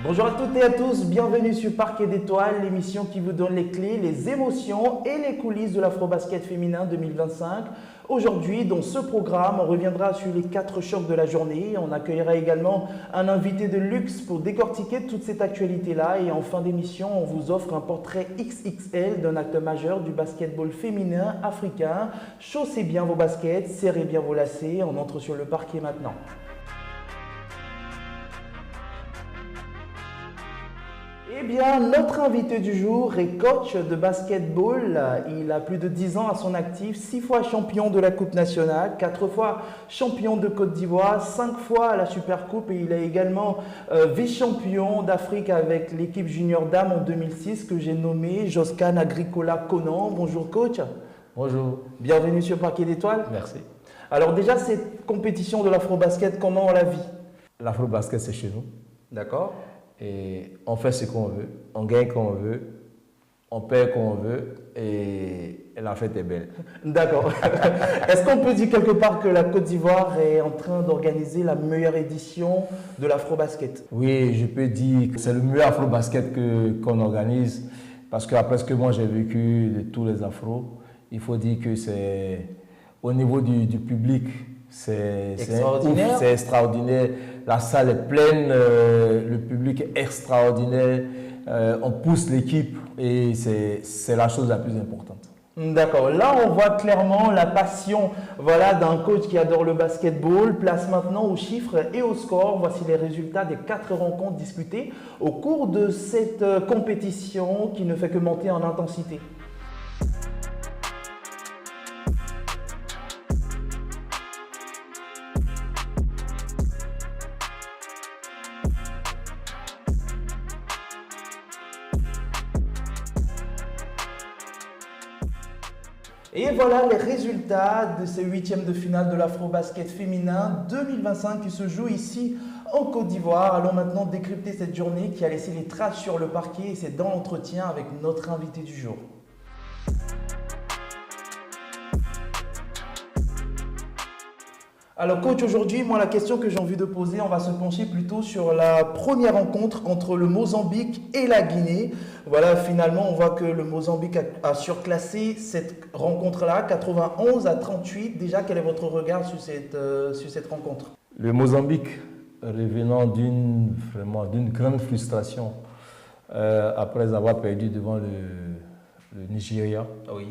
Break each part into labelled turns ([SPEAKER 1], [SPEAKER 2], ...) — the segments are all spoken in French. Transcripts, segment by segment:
[SPEAKER 1] Bonjour à toutes et à tous, bienvenue sur Parquet d'Étoiles, l'émission qui vous donne les clés, les émotions et les coulisses de l'Afrobasket féminin 2025. Aujourd'hui, dans ce programme, on reviendra sur les 4 chocs de la journée. On accueillera également un invité de luxe pour décortiquer toute cette actualité-là. Et en fin d'émission, on vous offre un portrait XXL d'un acteur majeur du basketball féminin africain. Chaussez bien vos baskets, serrez bien vos lacets. On entre sur le parquet maintenant. Eh bien, notre invité du jour est coach de basketball. Il a plus de 10 ans à son actif, 6 fois champion de la Coupe nationale, 4 fois champion de Côte d'Ivoire, 5 fois à la Super Coupe et il est également vice-champion d'Afrique avec l'équipe junior dames en 2006 que j'ai nommé Joscan Agricola Conan. Bonjour coach.
[SPEAKER 2] Bonjour.
[SPEAKER 1] Bienvenue sur Parquet d'Étoiles.
[SPEAKER 2] Merci.
[SPEAKER 1] Alors déjà, cette compétition de l'Afrobasket, comment on la vit?
[SPEAKER 2] L'Afrobasket, c'est chez nous.
[SPEAKER 1] D'accord.
[SPEAKER 2] Et on fait ce qu'on veut, on gagne quand on veut, on perd quand on veut et la fête est belle.
[SPEAKER 1] D'accord. Est-ce qu'on peut dire quelque part que la Côte d'Ivoire est en train d'organiser la meilleure édition de l'Afrobasket?
[SPEAKER 2] Oui, je peux dire que c'est le meilleur Afrobasket qu'on organise parce qu'après ce que moi j'ai vécu de tous les Afros, il faut dire que c'est au niveau du public, c'est
[SPEAKER 1] extraordinaire.
[SPEAKER 2] C'est extraordinaire. La salle est pleine, le public est extraordinaire. On pousse l'équipe et c'est la chose la plus importante.
[SPEAKER 1] D'accord. Là, on voit clairement la passion d'un coach qui adore le basketball. Place maintenant aux chiffres et au score. Voici les résultats des 4 rencontres disputées au cours de cette compétition qui ne fait que monter en intensité. Et voilà les résultats de ces 8e de finale de l'Afrobasket féminin 2025 qui se joue ici en Côte d'Ivoire. Allons maintenant décrypter cette journée qui a laissé les traces sur le parquet et c'est dans l'entretien avec notre invité du jour. Alors coach, aujourd'hui, moi la question que j'ai envie de poser, on va se pencher plutôt sur la première rencontre entre le Mozambique et la Guinée. Voilà, finalement, on voit que le Mozambique a surclassé cette rencontre-là, 91-38. Déjà, quel est votre regard sur cette rencontre?
[SPEAKER 2] Le Mozambique, revenant d'une grande frustration après avoir perdu devant le Nigeria,
[SPEAKER 1] oui,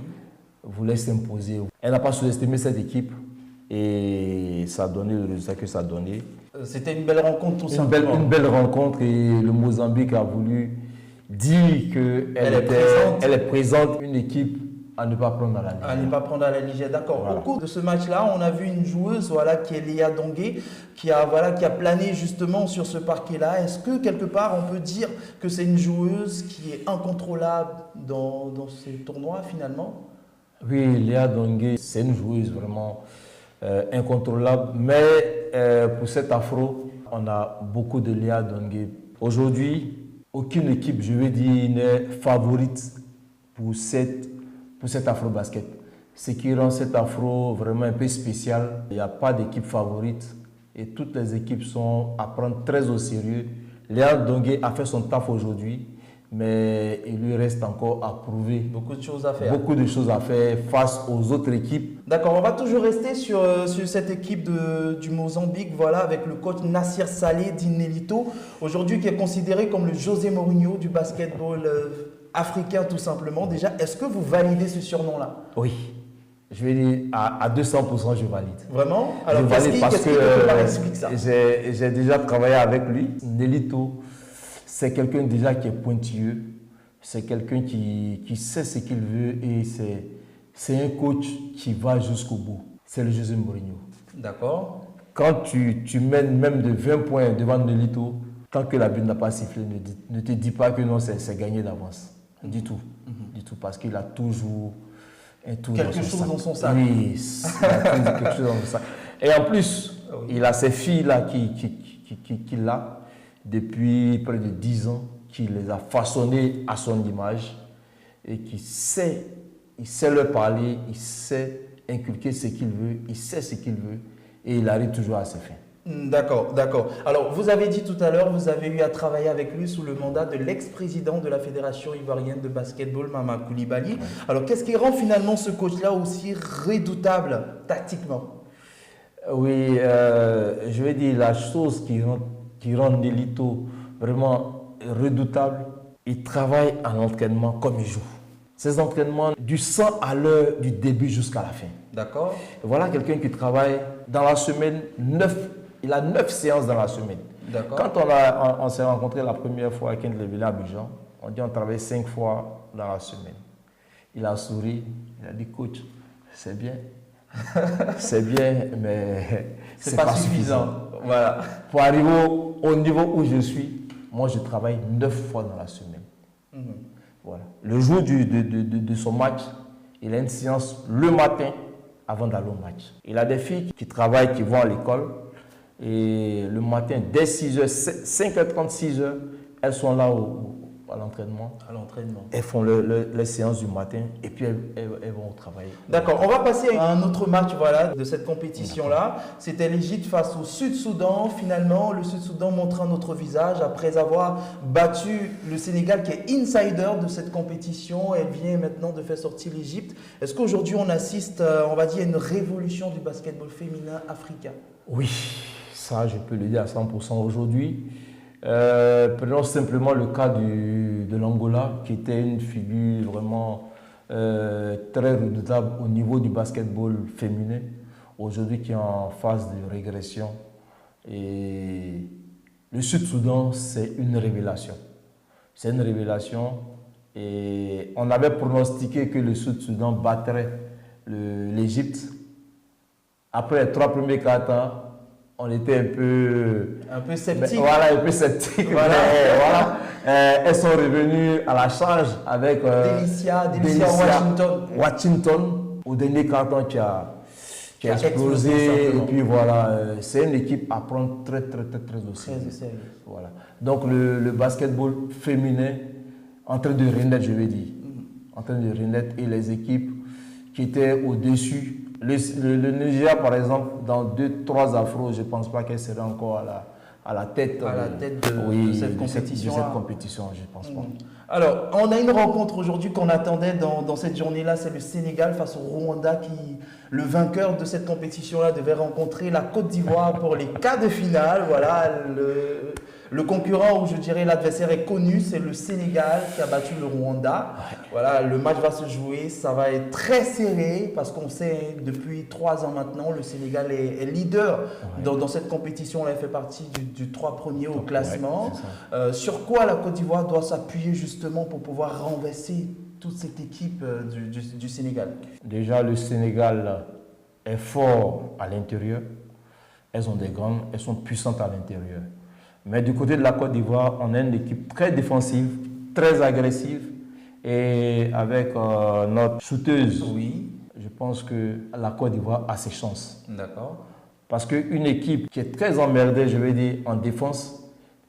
[SPEAKER 2] voulait s'imposer. Elle n'a pas sous-estimé cette équipe. Et ça a donné le résultat que ça a donné.
[SPEAKER 1] C'était une belle rencontre tout simplement.
[SPEAKER 2] Une belle rencontre et le Mozambique a voulu dire qu'elle est présente, une équipe à ne pas prendre à la légère.
[SPEAKER 1] À ne pas prendre à la légère, d'accord. Voilà. Au cours de ce match-là, on a vu une joueuse qui est Léa Dongué, qui a plané justement sur ce parquet-là. Est-ce que quelque part on peut dire que c'est une joueuse qui est incontrôlable dans ce tournoi finalement?
[SPEAKER 2] Oui, Léa Dongué, c'est une joueuse vraiment incontrôlable, mais pour cet Afro, on a beaucoup de Léa Dongué. Aujourd'hui, aucune équipe, je veux dire, n'est favorite pour cet Afro-basket. Ce qui rend cet Afro vraiment un peu spécial. Il n'y a pas d'équipe favorite et toutes les équipes sont à prendre très au sérieux. Léa Dongué a fait son taf aujourd'hui, mais il lui reste encore à prouver.
[SPEAKER 1] Beaucoup de choses à faire.
[SPEAKER 2] Beaucoup de choses à faire face aux autres équipes.
[SPEAKER 1] D'accord, on va toujours rester sur cette équipe du Mozambique, avec le coach Nassir Saleh Dinelito, aujourd'hui qui est considéré comme le José Mourinho du basketball africain tout simplement. Déjà, est-ce que vous validez ce surnom-là?
[SPEAKER 2] Oui. Je vais dire à 200%, je valide.
[SPEAKER 1] Vraiment? Alors,
[SPEAKER 2] je valide parce que
[SPEAKER 1] explique ça?
[SPEAKER 2] J'ai déjà travaillé avec lui. Nelito, c'est quelqu'un déjà qui est pointilleux, c'est quelqu'un qui sait ce qu'il veut et c'est un coach qui va jusqu'au bout. C'est le José Mourinho.
[SPEAKER 1] D'accord.
[SPEAKER 2] Quand tu mènes même de 20 points devant Nelito, tant que la bulle n'a pas sifflé, ne te dis pas que non, c'est gagné d'avance. Du tout. Du tout, parce qu'il a toujours
[SPEAKER 1] quelque chose dans son sac.
[SPEAKER 2] Oui, il a quelque chose dans son sac. Et en plus, il a ces filles-là qu'il a depuis près de 10 ans, qui les a façonnées à son image et il sait leur parler, il sait inculquer ce qu'il veut, il sait ce qu'il veut et il arrive toujours à ses fins.
[SPEAKER 1] D'accord, d'accord. Alors, vous avez dit tout à l'heure, vous avez eu à travailler avec lui sous le mandat de l'ex-président de la Fédération ivoirienne de basketball, Mama Koulibaly.
[SPEAKER 2] Ouais.
[SPEAKER 1] Alors, qu'est-ce qui rend finalement ce coach-là aussi redoutable tactiquement?
[SPEAKER 2] Oui, je vais dire la chose qui rend Nelito vraiment redoutable, il travaille en entraînement comme il joue. Ces entraînements du 100 à l'heure du début jusqu'à la fin.
[SPEAKER 1] D'accord.
[SPEAKER 2] Voilà quelqu'un qui travaille dans la semaine 9, il a 9 séances dans la semaine.
[SPEAKER 1] D'accord.
[SPEAKER 2] Quand on s'est rencontré la première fois avec Ndlebele à Abidjan, on dit on travaille 5 fois dans la semaine. Il a souri, il a dit coach, c'est bien. C'est bien, mais
[SPEAKER 1] c'est pas suffisant. Voilà.
[SPEAKER 2] Pour arriver au niveau où je suis, moi je travaille 9 fois dans la semaine. Voilà. Le jour de son match, il a une séance le matin avant d'aller au match. Il a des filles qui travaillent, qui vont à l'école. Et le matin, dès 6h, 5h30, 6h, elles sont là à l'entraînement.
[SPEAKER 1] À l'entraînement.
[SPEAKER 2] Elles font les séances du matin et puis elles vont au travail.
[SPEAKER 1] D'accord, on va passer à un autre match voilà, de cette compétition-là. C'était l'Égypte face au Sud-Soudan. Finalement, le Sud-Soudan montre un autre visage après avoir battu le Sénégal qui est insider de cette compétition. Elle vient maintenant de faire sortir l'Égypte. Est-ce qu'aujourd'hui on assiste, on va dire, à une révolution du basketball féminin africain?
[SPEAKER 2] Oui, ça je peux le dire à 100% aujourd'hui. Prenons simplement le cas de l'Angola, qui était une figure vraiment très redoutable au niveau du basketball féminin, aujourd'hui qui est en phase de régression. Et le Sud-Soudan, c'est une révélation. C'est une révélation et on avait pronostiqué que le Sud-Soudan battrait l'Égypte. Après les 3 premiers quarts, on était un peu
[SPEAKER 1] sceptique.
[SPEAKER 2] Voilà, un peu sceptique. Voilà. Elles sont revenues à la charge avec
[SPEAKER 1] Delicia
[SPEAKER 2] Washington au dernier carton qui a explosé. Et puis voilà, c'est une équipe à prendre très au sérieux. Voilà. Donc le basketball féminin en train de renaître, je vais dire. En train de renaître et les équipes qui étaient au-dessus. Le Nigeria, par exemple, dans 2-3 afros, je ne pense pas qu'elle serait encore à la tête
[SPEAKER 1] de cette compétition,
[SPEAKER 2] je ne pense pas.
[SPEAKER 1] Alors, on a une rencontre aujourd'hui qu'on attendait dans cette journée-là, c'est le Sénégal face au Rwanda le vainqueur de cette compétition-là devait rencontrer la Côte d'Ivoire pour les quarts de finale. Voilà, le concurrent, ou je dirais l'adversaire est connu, c'est le Sénégal qui a battu le Rwanda. Voilà, le match va se jouer, ça va être très serré parce qu'on sait depuis 3 ans maintenant, le Sénégal est leader dans cette compétition. Elle fait partie du 3 premiers au classement. Sur quoi la Côte d'Ivoire doit s'appuyer justement pour pouvoir renverser toute cette équipe du Sénégal?
[SPEAKER 2] Déjà, le Sénégal est fort à l'intérieur. Elles ont des grandes, elles sont puissantes à l'intérieur. Mais du côté de la Côte d'Ivoire, on a une équipe très défensive, très agressive. Et avec notre shooteuse, je pense que la Côte d'Ivoire a ses chances.
[SPEAKER 1] D'accord.
[SPEAKER 2] Parce qu'une équipe qui est très emmerdée, je vais dire, en défense,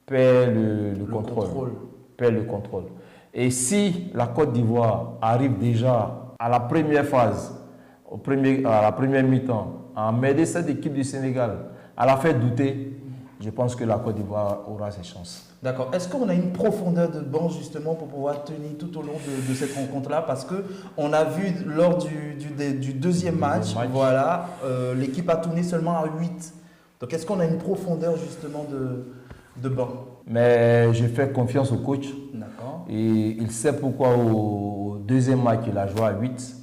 [SPEAKER 2] perd le contrôle. Perd le contrôle. Et si la Côte d'Ivoire arrive déjà à la première phase, à la première mi-temps, à emmerder cette équipe du Sénégal, à la faire douter, je pense que la Côte d'Ivoire aura ses chances.
[SPEAKER 1] D'accord. Est-ce qu'on a une profondeur de banc justement pour pouvoir tenir tout au long de cette rencontre-là? Parce qu'on a vu lors du deuxième match, voilà, l'équipe a tourné seulement à 8. Donc est-ce qu'on a une profondeur justement de banc?
[SPEAKER 2] Mais je fais confiance au coach.
[SPEAKER 1] D'accord.
[SPEAKER 2] Et il sait pourquoi au deuxième match, il a joué à 8.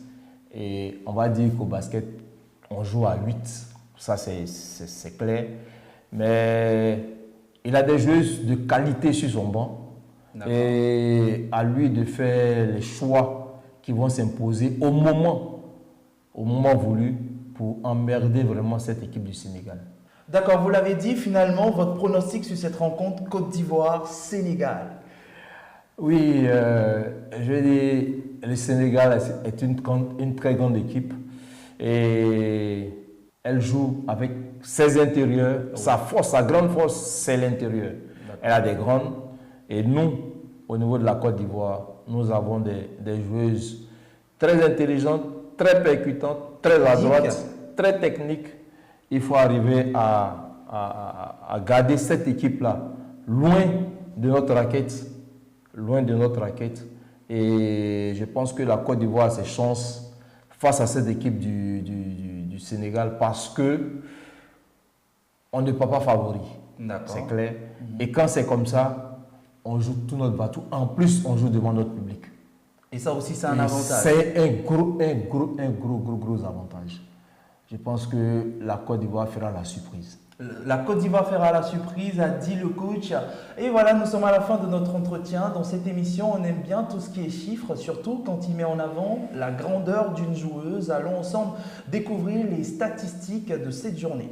[SPEAKER 2] Et on va dire qu'au basket, on joue à 8. Ça, c'est clair. Mais il a des joueuses de qualité sur son banc. Et à lui de faire les choix qui vont s'imposer au moment voulu pour emmerder vraiment cette équipe du Sénégal.
[SPEAKER 1] D'accord, vous l'avez dit, finalement, votre pronostic sur cette rencontre Côte d'Ivoire-Sénégal?
[SPEAKER 2] Oui, je vais dire, le Sénégal est une très grande équipe et elle joue avec ses intérieurs. Sa force, sa grande force, c'est l'intérieur. Elle a des grandes et nous, au niveau de la Côte d'Ivoire, nous avons des joueuses très intelligentes, très percutantes, très adroites, très techniques. Il faut arriver à à garder cette équipe-là loin de notre raquette. Loin de notre raquette. Et je pense que la Côte d'Ivoire a ses chances face à cette équipe du Sénégal parce que on ne peut pas favori. C'est clair. Et quand c'est comme ça, on joue tout notre bateau. En plus, on joue devant notre public.
[SPEAKER 1] Et ça aussi, c'est un avantage.
[SPEAKER 2] C'est un gros avantage. Je pense que la Côte d'Ivoire fera la surprise.
[SPEAKER 1] La Côte d'Ivoire fera la surprise, a dit le coach. Et voilà, nous sommes à la fin de notre entretien. Dans cette émission, on aime bien tout ce qui est chiffres, surtout quand il met en avant la grandeur d'une joueuse. Allons ensemble découvrir les statistiques de cette journée.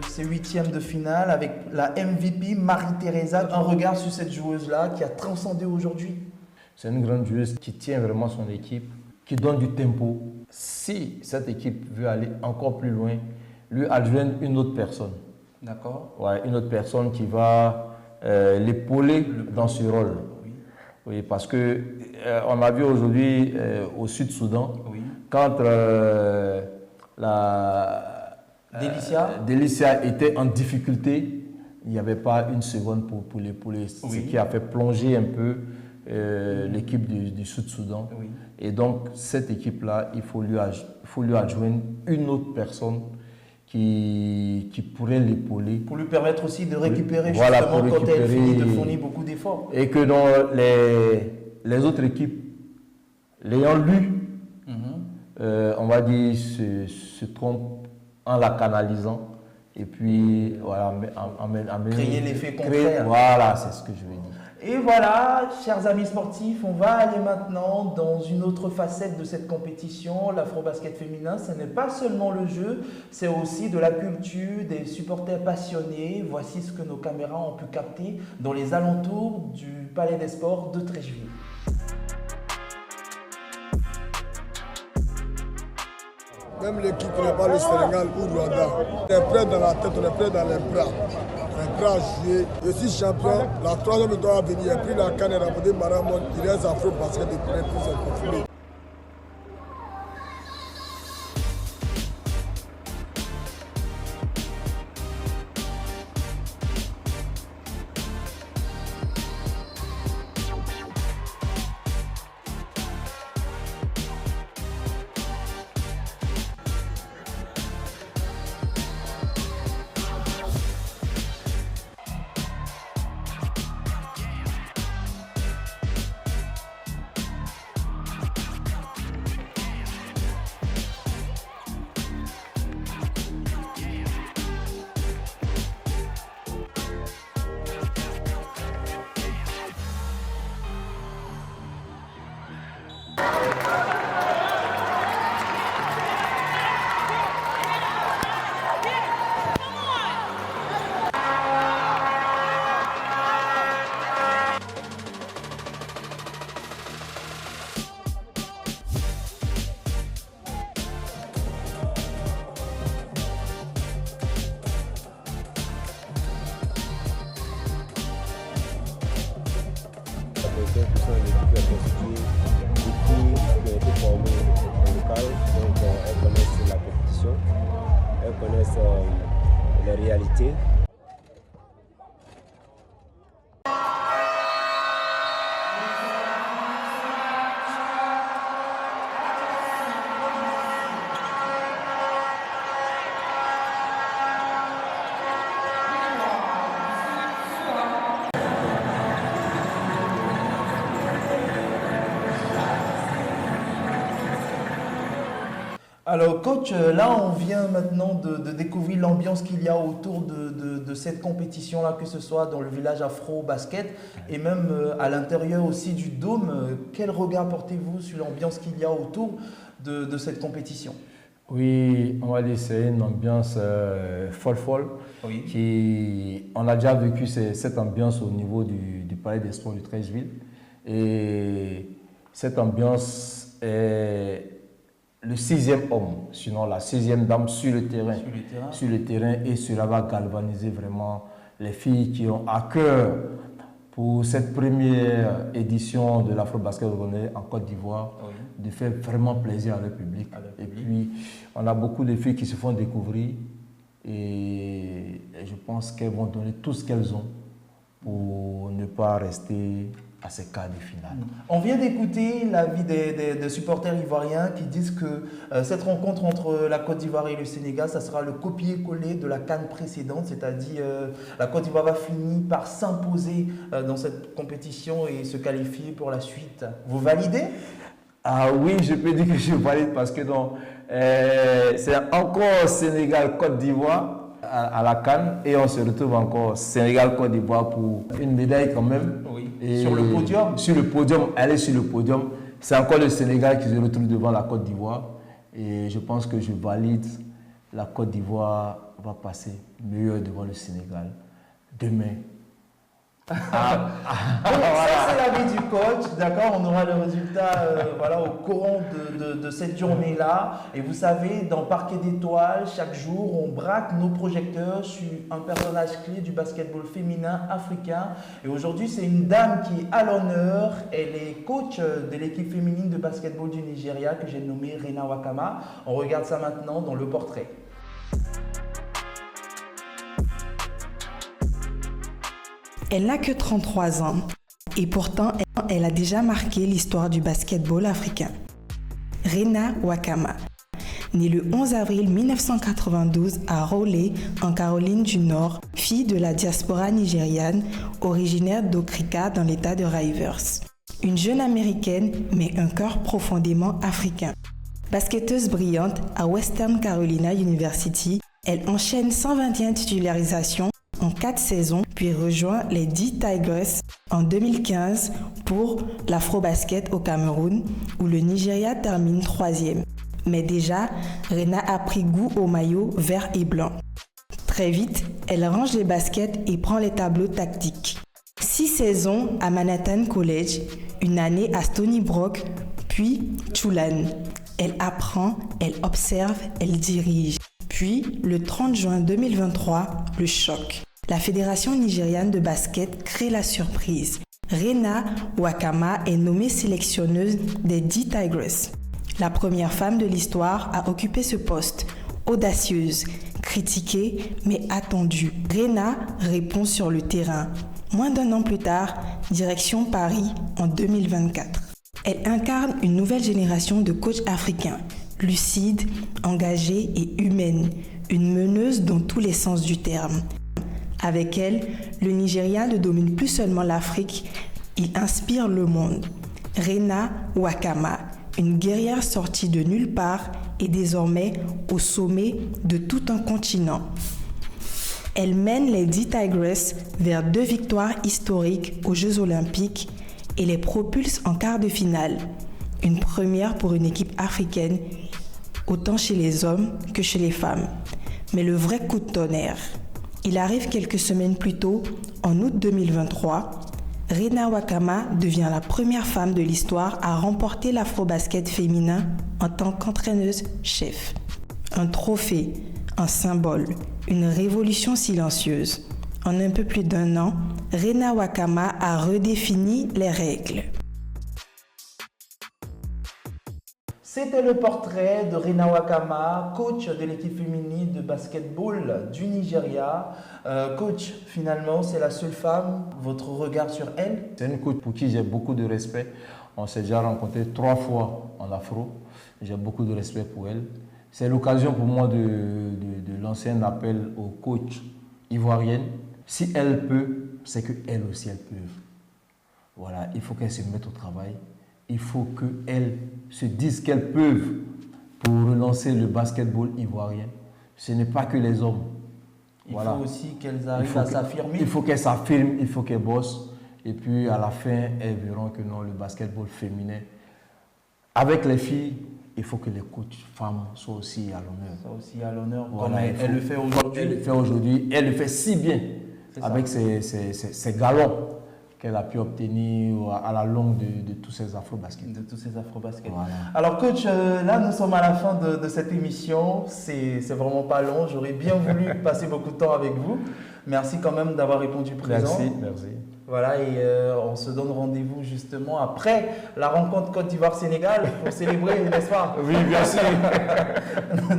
[SPEAKER 1] Ces huitièmes de finale avec la MVP Marie-Thérèse. Un regard sur cette joueuse-là qui a transcendé aujourd'hui.
[SPEAKER 2] C'est une grande joueuse qui tient vraiment son équipe, qui donne du tempo. Si cette équipe veut aller encore plus loin, lui adjoindre une autre personne.
[SPEAKER 1] D'accord.
[SPEAKER 2] Ouais, une autre personne qui va l'épauler dans ce rôle.
[SPEAKER 1] Oui.
[SPEAKER 2] Oui, parce que on a vu aujourd'hui au Sud-Soudan,
[SPEAKER 1] oui.
[SPEAKER 2] quand Delicia était en difficulté, il n'y avait pas une seconde pour l'épauler, oui. Ce qui a fait plonger un peu l'équipe du Sud-Soudan.
[SPEAKER 1] Oui.
[SPEAKER 2] Et donc, cette équipe-là, il faut lui adjoindre une autre personne qui pourrait l'épauler.
[SPEAKER 1] Pour lui permettre aussi de récupérer,
[SPEAKER 2] voilà,
[SPEAKER 1] justement, quand elle finit de fournir beaucoup d'efforts.
[SPEAKER 2] Et que dans les autres équipes, l'ayant lu, on va dire, se trompent en la canalisant et puis voilà,
[SPEAKER 1] créer l'effet contraire.
[SPEAKER 2] Voilà, c'est ce que je veux dire.
[SPEAKER 1] Et voilà, chers amis sportifs, on va aller maintenant dans une autre facette de cette compétition. L'afro-basket féminin, ce n'est pas seulement le jeu, c'est aussi de la culture, des supporters passionnés. Voici ce que nos caméras ont pu capter dans les alentours du Palais des Sports de Treichville.
[SPEAKER 3] Même l'équipe qui n'est pas le Sénégal ou le Rwanda, on est prêt dans la tête, on est prêt dans les bras. On est prêt à jouer. Je suis champion, la troisième doit venir. Il a pris la canne et rapporté Maramon. Il reste afro parce que il pourrait plus se confirmer.
[SPEAKER 4] Qui ont été formées en local, donc elles connaissent la compétition, elles connaissent les réalités.
[SPEAKER 1] Alors coach, là on vient maintenant de découvrir l'ambiance qu'il y a autour de cette compétition-là, que ce soit dans le village afro-basket et même à l'intérieur aussi du Dôme. Quel regard portez-vous sur l'ambiance qu'il y a autour de cette compétition?
[SPEAKER 2] Oui, on va dire c'est une ambiance folle. Oui. On a déjà vécu cette ambiance au niveau du Palais des Sports de Treichville. Et cette ambiance est le 6e homme, sinon la 6e dame sur le terrain. Sur le terrain, et cela va galvaniser vraiment les filles qui ont à cœur pour cette première édition de l'Afro-Basket en Côte d'Ivoire, de faire vraiment plaisir à leur public. Et puis, on a beaucoup de filles qui se font découvrir et je pense qu'elles vont donner tout ce qu'elles ont pour ne pas rester à ces quarts de finale.
[SPEAKER 1] On vient d'écouter l'avis des supporters ivoiriens qui disent que cette rencontre entre la Côte d'Ivoire et le Sénégal, ça sera le copier-coller de la CAN précédente, c'est-à-dire la Côte d'Ivoire va finir par s'imposer dans cette compétition et se qualifier pour la suite. Vous validez?
[SPEAKER 2] Ah oui, je peux dire que je valide parce que c'est encore Sénégal-Côte d'Ivoire à la CAN et on se retrouve encore Sénégal-Côte d'Ivoire pour une médaille quand même.
[SPEAKER 1] Oui.
[SPEAKER 2] Et
[SPEAKER 1] sur le podium?
[SPEAKER 2] Sur le podium, elle est sur le podium. C'est encore le Sénégal qui se retrouve devant la Côte d'Ivoire. Et je pense que je valide. La Côte d'Ivoire va passer meilleure devant le Sénégal demain.
[SPEAKER 1] Donc, ça, c'est l'avis du coach. D'accord, on aura le résultat voilà, au courant de cette journée-là. Et vous savez, dans Parquet d'étoiles, chaque jour, on braque nos projecteurs sur un personnage clé du basketball féminin africain. Et aujourd'hui, c'est une dame qui est à l'honneur. Elle est coach de l'équipe féminine de basketball du Nigeria que j'ai nommée Rena Wakama. On regarde ça maintenant dans le portrait.
[SPEAKER 5] Elle n'a que 33 ans et pourtant elle a déjà marqué l'histoire du basketball africain. Rena Wakama, née le 11 avril 1992 à Raleigh, en Caroline du Nord, fille de la diaspora nigériane, originaire d'Okrika dans l'état de Rivers. Une jeune américaine, mais un cœur profondément africain. Basketteuse brillante à Western Carolina University, elle enchaîne 121 titularisations en 4 saisons, puis rejoint les D-Tigers en 2015 pour l'Afro-Basket au Cameroun, où le Nigeria termine 3e. Mais déjà, Rena a pris goût au maillot vert et blanc. Très vite, elle range les baskets et prend les tableaux tactiques. 6 saisons à Manhattan College, une année à Stony Brook, puis Tulane. Elle apprend, elle observe, elle dirige. Puis, le 30 juin 2023, le choc. La Fédération nigériane de basket crée la surprise. Rena Wakama est nommée sélectionneuse des D-Tigers. La première femme de l'histoire à occuper ce poste. Audacieuse, critiquée, mais attendue. Rena répond sur le terrain. Moins d'un an plus tard, direction Paris en 2024. Elle incarne une nouvelle génération de coachs africains, lucides, engagés et humaines, une meneuse dans tous les sens du terme. Avec elle, le Nigeria ne domine plus seulement l'Afrique, il inspire le monde. Rena Wakama, une guerrière sortie de nulle part et désormais au sommet de tout un continent. Elle mène les D-Tigers vers 2 victoires historiques aux Jeux Olympiques et les propulse en quart de finale. Une première pour une équipe africaine, autant chez les hommes que chez les femmes. Mais le vrai coup de tonnerre, il arrive quelques semaines plus tôt, en août 2023. Rena Wakama devient la première femme de l'histoire à remporter l'Afro-Basket féminin en tant qu'entraîneuse-chef. Un trophée, un symbole, une révolution silencieuse. En un peu plus d'1 an, Rena Wakama a redéfini les règles.
[SPEAKER 1] C'était le portrait de Rena Wakama, coach de l'équipe féminine de basketball du Nigeria. Coach, finalement, c'est la seule femme. Votre regard sur elle?
[SPEAKER 2] C'est une coach pour qui j'ai beaucoup de respect. On s'est déjà rencontrés 3 fois en afro. J'ai beaucoup de respect pour elle. C'est l'occasion pour moi de lancer un appel aux coachs ivoiriennes. Si elle peut, c'est qu'elles aussi, elles peuvent. Voilà, il faut qu'elles se mettent au travail. Il faut qu'elles se disent qu'elles peuvent pour relancer le basketball ivoirien. Ce n'est pas que les hommes.
[SPEAKER 1] Il faut aussi qu'elles arrivent à s'affirmer.
[SPEAKER 2] Il faut qu'elles s'affirment, il faut qu'elles bossent. Et puis à la fin, elles verront que non, le basketball féminin, avec les filles, il faut que les coachs femmes soient aussi à l'honneur.
[SPEAKER 1] Soient aussi à l'honneur,
[SPEAKER 2] voilà,
[SPEAKER 1] comme elle le fait aujourd'hui.
[SPEAKER 2] Elle le fait aujourd'hui, elle le fait si bien, avec ses galons. qu'elle a pu obtenir à la longue de tous ces afro-baskets.
[SPEAKER 1] De tous ces afro-baskets.
[SPEAKER 2] Voilà.
[SPEAKER 1] Alors coach, là nous sommes à la fin de cette émission. C'est vraiment pas long. J'aurais bien voulu passer beaucoup de temps avec vous. Merci quand même d'avoir répondu présent.
[SPEAKER 2] Merci.
[SPEAKER 1] Voilà, et on se donne rendez-vous justement après la rencontre Côte d'Ivoire-Sénégal pour célébrer, n'est-ce pas?
[SPEAKER 2] Oui, bien sûr.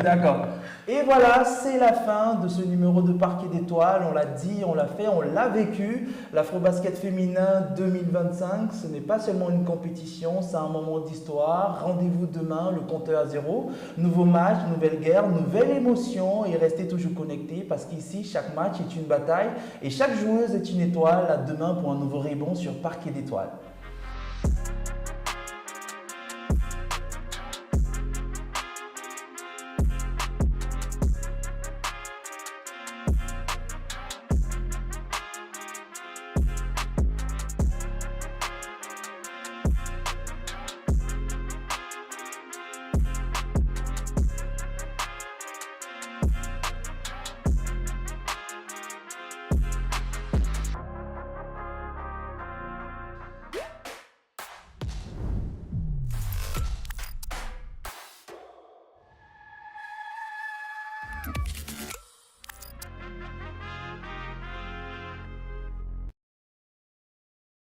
[SPEAKER 1] D'accord. Et voilà, c'est la fin de ce numéro de Parquet d'étoiles. On l'a dit, on l'a fait, on l'a vécu. L'Afro-Basket féminin 2025, ce n'est pas seulement une compétition, c'est un moment d'histoire. Rendez-vous demain, le compteur à zéro. Nouveau match, nouvelle guerre, nouvelle émotion. Et restez toujours connectés parce qu'ici, chaque match est une bataille et chaque joueuse est une étoile. À demain pour un nouveau rebond sur Parquet d'étoiles.